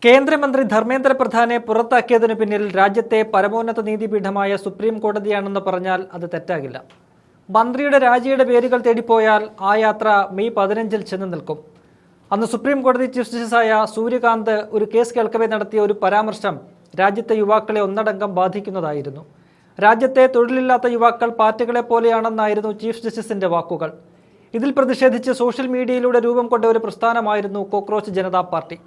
കേന്ദ്രമന്ത്രി ധർമ്മേന്ദ്ര പ്രധാനെ പുറത്താക്കിയതിനു പിന്നിൽ രാജ്യത്തെ പരമോന്നത നീതിപീഠമായ സുപ്രീം കോടതിയാണെന്ന് പറഞ്ഞാൽ അത് തെറ്റാകില്ല. മന്ത്രിയുടെ രാജിയുടെ പേരുകൾ തേടിപ്പോയാൽ ആ യാത്ര മെയ് 15 ചെന്ന് നിൽക്കും. അന്ന് സുപ്രീം കോടതി ചീഫ് ജസ്റ്റിസായ സൂര്യകാന്ത് ഒരു കേസ് കേൾക്കവേ നടത്തിയ ഒരു പരാമർശം രാജ്യത്തെ യുവാക്കളെ ഒന്നടങ്കം ബാധിക്കുന്നതായിരുന്നു. രാജ്യത്തെ തൊഴിലില്ലാത്ത യുവാക്കൾ പാറ്റകളെ പോലെയാണെന്നായിരുന്നു ചീഫ് ജസ്റ്റിസിന്റെ വാക്കുകൾ. ഇതിൽ പ്രതിഷേധിച്ച് സോഷ്യൽ മീഡിയയിലൂടെ രൂപം കൊണ്ട ഒരു പ്രസ്ഥാനമായിരുന്നു കോക്രോച്ച് ജനതാ പാർട്ടി.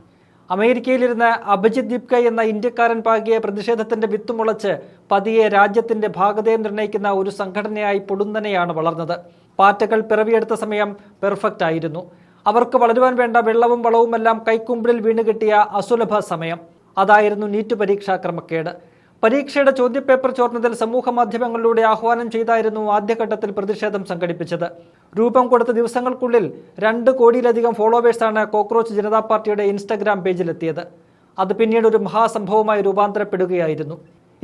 അമേരിക്കയിലിരുന്ന് അഭിജിത് ദീപ്കെ എന്ന ഇന്ത്യക്കാരൻ പാകിയ പ്രതിഷേധത്തിന്റെ വിത്തുമുളച്ച് പതിയെ രാജ്യത്തിന്റെ ഭാഗതയെ നിർണ്ണയിക്കുന്ന ഒരു സംഘടനയായി പൊടുന്നനെയാണ് വളർന്നത്. പാറ്റകൾ പിറവിയെടുത്ത സമയം പെർഫെക്റ്റ് ആയിരുന്നു. അവർക്ക് വളരുവാൻ വേണ്ട വെള്ളവും വളവുമെല്ലാം കൈക്കുമ്പിളിൽ വീണുകിട്ടിയ അസുലഭ സമയം. അതായിരുന്നു നീറ്റ് പരീക്ഷാ ക്രമക്കേട്. പരീക്ഷയുടെ ചോദ്യപേപ്പർ ചോർന്നതിൽ സമൂഹ മാധ്യമങ്ങളിലൂടെ ആഹ്വാനം ചെയ്തായിരുന്നു ആദ്യഘട്ടത്തിൽ പ്രതിഷേധം സംഘടിപ്പിച്ചത്. രൂപം കൊടുത്ത ദിവസങ്ങൾക്കുള്ളിൽ 2 കോടിയിലധികം ഫോളോവേഴ്സാണ് കോക്രോച്ച് ജനതാ പാർട്ടിയുടെ ഇൻസ്റ്റഗ്രാം പേജിലെത്തിയത്. അത് പിന്നീട് ഒരു മഹാസംഭവമായി രൂപാന്തരപ്പെടുകയായിരുന്നു.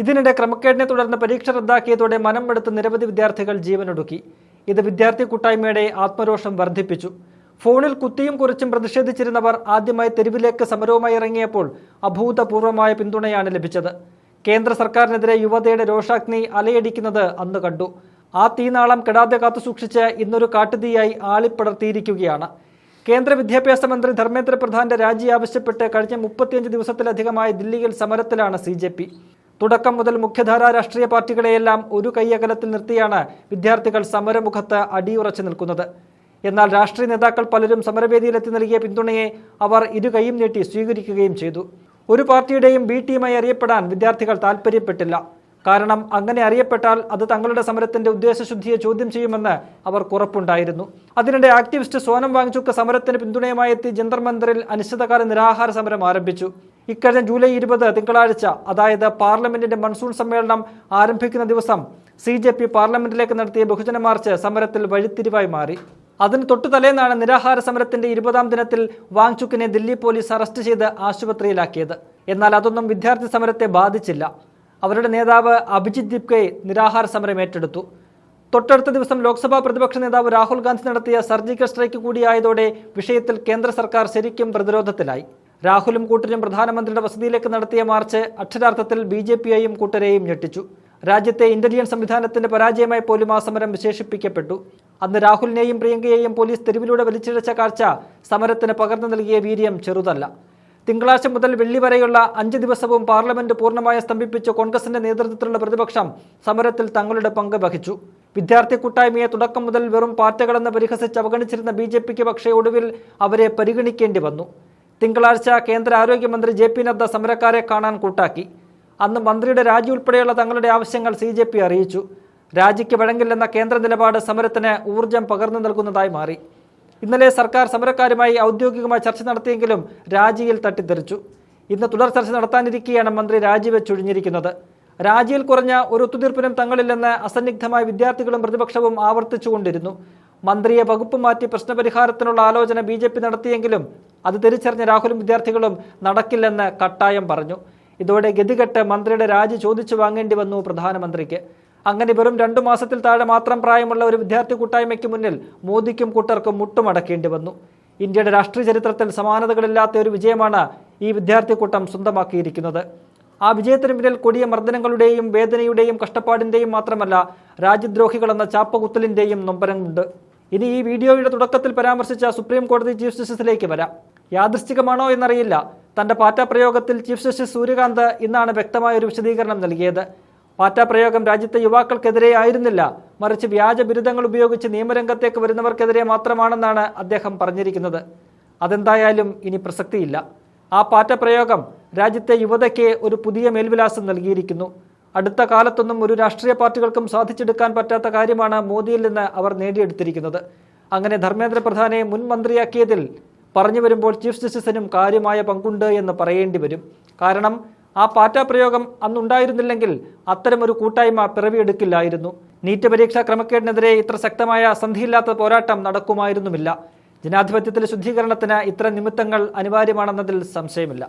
ഇതിനിടെ ക്രമക്കേടിനെ തുടർന്ന് പരീക്ഷ റദ്ദാക്കിയതോടെ മനം എടുത്ത് നിരവധി വിദ്യാർത്ഥികൾ ജീവനൊടുക്കി. ഇത് വിദ്യാർത്ഥി കൂട്ടായ്മയുടെ ആത്മരോഷം വർദ്ധിപ്പിച്ചു. ഫോണിൽ കുത്തിയും കുറിച്ചും പ്രതിഷേധിച്ചിരുന്നവർ ആദ്യമായി തെരുവിലേക്ക് സമരവുമായി ഇറങ്ങിയപ്പോൾ അഭൂതപൂർവമായ പിന്തുണയാണ് ലഭിച്ചത്. കേന്ദ്ര സർക്കാരിനെതിരെ യുവതയുടെ രോഷാഗ്നി അലയടിക്കുന്നത് അന്ന് കണ്ടു. ആ തീനാളം കെടാതെ കാത്തുസൂക്ഷിച്ച് ഇന്നൊരു കാട്ടുതീയായി ആളിപ്പടർത്തിയിരിക്കുകയാണ്. കേന്ദ്ര വിദ്യാഭ്യാസ മന്ത്രി ധർമ്മേന്ദ്ര പ്രധാന്റെ രാജി ആവശ്യപ്പെട്ട് കഴിഞ്ഞ 35 ദിവസത്തിലധികമായി ദില്ലിയിൽ സമരത്തിലാണ് CJP. തുടക്കം മുതൽ മുഖ്യധാരാ രാഷ്ട്രീയ പാർട്ടികളെയെല്ലാം ഒരു കൈയകലത്തിൽ നിർത്തിയാണ് വിദ്യാർത്ഥികൾ സമരമുഖത്ത് അടിയുറച്ചു നിൽക്കുന്നത്. എന്നാൽ രാഷ്ട്രീയ നേതാക്കൾ പലരും സമരവേദിയിലെത്തി നൽകിയ പിന്തുണയെ അവർ ഇരു കൈയും നീട്ടി സ്വീകരിക്കുകയും ചെയ്തു. ഒരു പാർട്ടിയുടെയും ബി ടീമായി അറിയപ്പെടാൻ വിദ്യാർത്ഥികൾ താൽപ്പര്യപ്പെട്ടില്ല. കാരണം അങ്ങനെ അറിയപ്പെട്ടാൽ അത് തങ്ങളുടെ സമരത്തിന്റെ ഉദ്ദേശശുദ്ധിയെ ചോദ്യം ചെയ്യുമെന്ന് അവർക്ക് ഉറപ്പുണ്ടായിരുന്നു. അതിനിടെ ആക്ടിവിസ്റ്റ് സോനം വാങ്ചുക്ക് സമരത്തിന് പിന്തുണയുമായി എത്തി ജന്തർ മന്ദിറിൽ അനിശ്ചിതകാല നിരാഹാര സമരം ആരംഭിച്ചു. ഇക്കഴിഞ്ഞ ജൂലൈ 20 തിങ്കളാഴ്ച, അതായത് പാർലമെന്റിന്റെ മൺസൂൺ സമ്മേളനം ആരംഭിക്കുന്ന ദിവസം CJP പാർലമെന്റിലേക്ക് നടത്തിയ ബഹുജന മാർച്ച് സമരത്തിൽ വഴിത്തിരിവായി മാറി. അതിന് തൊട്ടു തലേന്നാണ് നിരാഹാര സമരത്തിന്റെ 20ാം ദിനത്തിൽ വാങ്ചുക്കിനെ ദില്ലി പോലീസ് അറസ്റ്റ് ചെയ്ത് ആശുപത്രിയിലാക്കിയത്. എന്നാൽ അതൊന്നും വിദ്യാർത്ഥി സമരത്തെ ബാധിച്ചില്ല. അവരുടെ നേതാവ് അഭിജിത് ദീപ്കെ നിരാഹാര സമരം ഏറ്റെടുത്തു. തൊട്ടടുത്ത ദിവസം ലോക്സഭാ പ്രതിപക്ഷ നേതാവ് രാഹുൽ ഗാന്ധി നടത്തിയ സർജിക്കൽ സ്ട്രൈക്ക് കൂടിയായതോടെ വിഷയത്തിൽ കേന്ദ്ര സർക്കാർ ശരിക്കും പ്രതിരോധത്തിലായി. രാഹുലും കൂട്ടരും പ്രധാനമന്ത്രിയുടെ വസതിയിലേക്ക് നടത്തിയ മാർച്ച് അക്ഷരാർത്ഥത്തിൽ BJPയെയും കൂട്ടരെയും ഞെട്ടിച്ചു. രാജ്യത്തെ ഇന്റലിജൻസ് സംവിധാനത്തിന്റെ പരാജയമായി പോലും ആ സമരം വിശേഷിപ്പിക്കപ്പെട്ടു. അന്ന് രാഹുലിനെയും പ്രിയങ്കയെയും പോലീസ് തെരുവിലൂടെ വലിച്ചിഴച്ച കാഴ്ച സമരത്തിന് പകർന്നു നൽകിയ വീര്യം ചെറുതല്ല. തിങ്കളാഴ്ച മുതൽ വെള്ളി വരെയുള്ള 5 ദിവസവും പാർലമെന്റ് പൂർണ്ണമായി സ്തംഭിപ്പിച്ച കോൺഗ്രസിന്റെ നേതൃത്വത്തിലുള്ള പ്രതിപക്ഷം സമരത്തിൽ തങ്ങളുടെ പങ്ക് വഹിച്ചു. വിദ്യാർത്ഥി കൂട്ടായ്മയെ തുടക്കം മുതൽ വെറും പാറ്റകളെന്ന് പരിഹസിച്ച് അവഗണിച്ചിരുന്ന BJPക്ക് പക്ഷേ ഒടുവിൽ അവരെ പരിഗണിക്കേണ്ടി വന്നു. തിങ്കളാഴ്ച കേന്ദ്ര ആരോഗ്യമന്ത്രി JP നദ്ദ സമരക്കാരെ കാണാൻ കൂട്ടാക്കി. അന്ന് മന്ത്രിയുടെ രാജി ഉൾപ്പെടെയുള്ള തങ്ങളുടെ ആവശ്യങ്ങൾ CJP അറിയിച്ചു. രാജിക്ക് വഴങ്ങില്ലെന്ന കേന്ദ്ര നിലപാട് സമരത്തിന് ഊർജം പകർന്നു നൽകുന്നതായി മാറി. ഇന്നലെ സർക്കാർ സമരക്കാരുമായി ഔദ്യോഗികമായി ചർച്ച നടത്തിയെങ്കിലും രാജിയിൽ തട്ടിത്തെറിച്ചു. ഇന്ന് തുടർ ചർച്ച നടത്താനിരിക്കെയാണ് മന്ത്രി രാജിവെച്ചൊഴിഞ്ഞിരിക്കുന്നത്. രാജിയിൽ കുറഞ്ഞ ഒരു ഒത്തുതീർപ്പിനും തങ്ങളില്ലെന്ന് അസന്നിഗ്ധമായ വിദ്യാർത്ഥികളും പ്രതിപക്ഷവും ആവർത്തിച്ചുകൊണ്ടിരുന്നു. മന്ത്രിയെ വകുപ്പ് മാറ്റി പ്രശ്നപരിഹാരത്തിനുള്ള ആലോചന BJP നടത്തിയെങ്കിലും അത് തിരിച്ചറിഞ്ഞ രാഹുലും വിദ്യാർത്ഥികളും നടക്കില്ലെന്ന് കട്ടായം പറഞ്ഞു. ഇതോടെ ഗതികെട്ട് മന്ത്രിയുടെ രാജി ചോദിച്ചു വാങ്ങേണ്ടി വന്നു പ്രധാനമന്ത്രിക്ക്. അങ്ങനെ വെറും 2 മാസത്തിൽ താഴെ മാത്രം പ്രായമുള്ള ഒരു വിദ്യാർത്ഥി കൂട്ടായ്മയ്ക്ക് മുന്നിൽ മോദിക്കും കൂട്ടർക്കും മുട്ടുമടക്കേണ്ടി വന്നു. ഇന്ത്യയുടെ രാഷ്ട്രീയ ചരിത്രത്തിൽ സമാനതകളില്ലാത്ത ഒരു വിജയമാണ് ഈ വിദ്യാർത്ഥി കൂട്ടം സ്വന്തമാക്കിയിരിക്കുന്നത്. ആ വിജയത്തിന് പിന്നിൽ കൊടിയ മർദ്ദനങ്ങളുടെയും വേദനയുടെയും കഷ്ടപ്പാടിന്റെയും മാത്രമല്ല രാജ്യദ്രോഹികളെന്ന ചാപ്പകുത്തലിന്റെയും നൊമ്പരമുണ്ട്. ഇനി ഈ വീഡിയോയുടെ തുടക്കത്തിൽ പരാമർശിച്ച സുപ്രീം കോടതി ചീഫ് ജസ്റ്റിസിലേക്ക് വരാം. യാദൃശ്ചികമാണോ എന്നറിയില്ല, തന്റെ പാറ്റ പ്രയോഗത്തിൽ ചീഫ് ജസ്റ്റിസ് സൂര്യകാന്ത് ഇന്നാണ് വ്യക്തമായ ഒരു വിശദീകരണം നൽകിയത്. പാറ്റ പ്രയോഗം രാജ്യത്തെ യുവാക്കൾക്കെതിരെ ആയിരുന്നില്ല, മറിച്ച് വ്യാജ ബിരുദങ്ങൾ ഉപയോഗിച്ച് നിയമരംഗത്തേക്ക് വരുന്നവർക്കെതിരെ മാത്രമാണെന്നാണ് അദ്ദേഹം പറഞ്ഞിരിക്കുന്നത്. അതെന്തായാലും ഇനി പ്രസക്തിയില്ല. ആ പാറ്റ പ്രയോഗം രാജ്യത്തെ യുവതയ്ക്ക് ഒരു പുതിയ മേൽവിലാസം നൽകിയിരിക്കുന്നു. അടുത്ത കാലത്തൊന്നും ഒരു രാഷ്ട്രീയ പാർട്ടികൾക്കും സാധിച്ചെടുക്കാൻ പറ്റാത്ത കാര്യമാണ് മോദിയിൽ നിന്ന് അവർ നേടിയെടുത്തിരിക്കുന്നത്. അങ്ങനെ ധർമ്മേന്ദ്ര പ്രധാനെ മുൻ മന്ത്രിയാക്കിയതിൽ പറഞ്ഞു വരുമ്പോൾ ചീഫ് ജസ്റ്റിസിനും കാര്യമായ പങ്കുണ്ട് എന്ന് പറയേണ്ടി വരും. കാരണം ആ പാറ്റ പ്രയോഗം അന്നുണ്ടായിരുന്നില്ലെങ്കിൽ അത്തരമൊരു കൂട്ടായ്മ പിറവിയെടുക്കില്ലായിരുന്നു. നീറ്റ് പരീക്ഷാ ക്രമക്കേടിനെതിരെ ഇത്ര ശക്തമായ സന്ധിയില്ലാത്ത പോരാട്ടം നടക്കുമായിരുന്നുമില്ല. ജനാധിപത്യത്തിലെ ശുദ്ധീകരണത്തിന് ഇത്തരം നിമിത്തങ്ങൾ അനിവാര്യമാണെന്നതിൽ സംശയമില്ല.